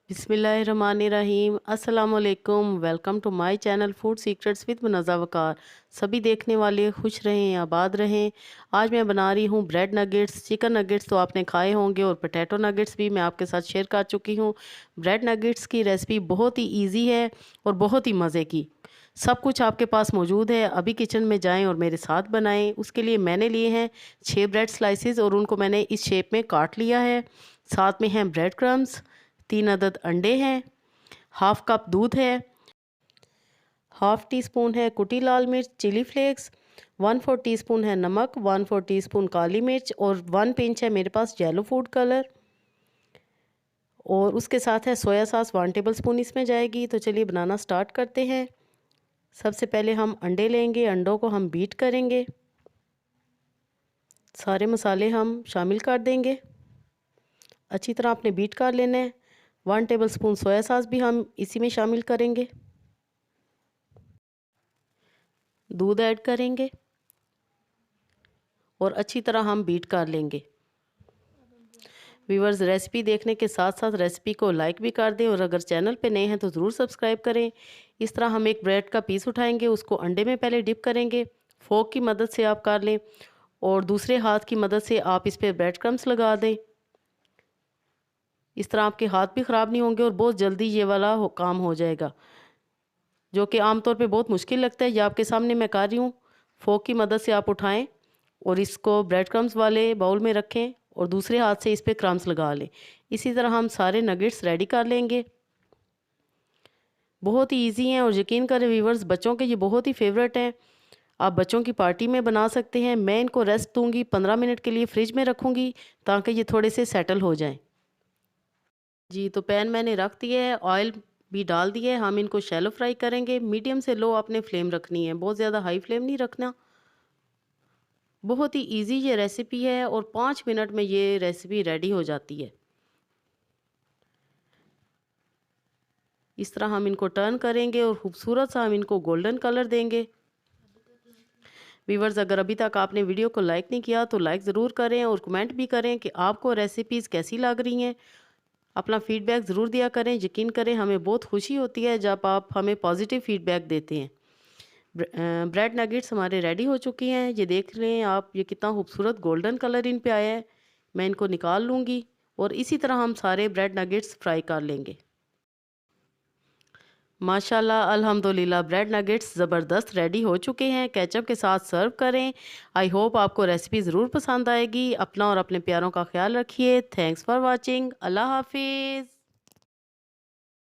बिस्मिल्लाहिर्रहमानिर्रहीम अस्सलाम वालेकुम। Welcome to my channel food secrets with Munazza Waqar. सभी देखने वाले खुश रहें, आबाद रहें। आज मैं बना रही हूँ ब्रेड नगेट्स। चिकन नगेट्स तो आपने खाए होंगे और पोटैटो नगेट्स भी मैं आपके साथ शेयर कर चुकी हूँ। ब्रेड नगेट्स की रेसिपी बहुत ही ईजी है और बहुत ही मज़े की। सब कुछ आपके पास मौजूद है। अभी किचन में जाएं और मेरे साथ बनाएं। उसके लिए मैंने लिए हैं 6 ब्रेड स्लाइसेस और उनको मैंने इस शेप में काट लिया है। साथ में हैं ब्रेड क्रम्स, 3 अदद अंडे हैं, हाफ कप दूध है, हाफ टी स्पून है कुटी लाल मिर्च चिली फ्लेक्स, 1/4 टीस्पून है नमक, 1/4 टीस्पून काली मिर्च और 1 पिंच है मेरे पास येलो फूड कलर। और उसके साथ है सोया सॉस 1 टेबल स्पून इसमें जाएगी। तो चलिए बनाना स्टार्ट करते हैं। सबसे पहले हम अंडे लेंगे, अंडों को हम बीट करेंगे, सारे मसाले हम शामिल कर देंगे। अच्छी तरह आपने बीट कर लेना है। 1 टेबल स्पून सोया सॉस भी हम इसी में शामिल करेंगे। दूध ऐड करेंगे और अच्छी तरह हम बीट कर लेंगे। व्यूअर्स, रेसिपी देखने के साथ साथ रेसिपी को लाइक भी कर दें और अगर चैनल पे नए हैं तो ज़रूर सब्सक्राइब करें। इस तरह हम एक ब्रेड का पीस उठाएंगे, उसको अंडे में पहले डिप करेंगे। फोक की मदद से आप कर लें और दूसरे हाथ की मदद से आप इस पर ब्रेड क्रम्स लगा दें। इस तरह आपके हाथ भी ख़राब नहीं होंगे और बहुत जल्दी ये वाला काम हो जाएगा, जो कि आमतौर पे बहुत मुश्किल लगता है। ये आपके सामने मैं कर रही हूँ। फोक की मदद से आप उठाएं और इसको ब्रेड क्रम्स वाले बाउल में रखें और दूसरे हाथ से इस पर क्रम्स लगा लें। इसी तरह हम सारे नगेट्स रेडी कर लेंगे। बहुत ही इजी हैं और यकीन करें व्यूअर्स, बच्चों के ये बहुत ही फेवरेट हैं। आप बच्चों की पार्टी में बना सकते हैं। मैं इनको रेस्ट दूंगी, 15 मिनट के लिए फ्रिज में रखूँगी ताकि ये थोड़े से सेटल हो जाएँ। जी, तो पैन मैंने रख दिया है, ऑयल भी डाल दिया है। हम इनको शैलो फ्राई करेंगे। मीडियम से लो आपने फ्लेम रखनी है, बहुत ज़्यादा हाई फ्लेम नहीं रखना। बहुत ही इजी ये रेसिपी है और 5 मिनट में ये रेसिपी रेडी हो जाती है। इस तरह हम इनको टर्न करेंगे और खूबसूरत सा हम इनको गोल्डन कलर देंगे। व्यूअर्स, अगर अभी तक आपने वीडियो को लाइक नहीं किया तो लाइक ज़रूर करें और कमेंट भी करें कि आपको रेसिपीज़ कैसी लग रही हैं। अपना फीडबैक ज़रूर दिया करें। यकीन करें हमें बहुत खुशी होती है जब आप हमें पॉजिटिव फीडबैक देते हैं। ब्रेड नगेट्स हमारे रेडी हो चुकी हैं। ये देख लें आप, ये कितना खूबसूरत गोल्डन कलर इन पे आया है। मैं इनको निकाल लूँगी और इसी तरह हम सारे ब्रेड नगेट्स फ्राई कर लेंगे। माशाल्लाह अल्हम्दुलिल्लाह, ब्रेड नगेट्स ज़बरदस्त रेडी हो चुके हैं। केचप के साथ सर्व करें। आई होप आपको रेसिपी ज़रूर पसंद आएगी। अपना और अपने प्यारों का ख्याल रखिए। Thanks for watching. अल्लाह हाफिज़।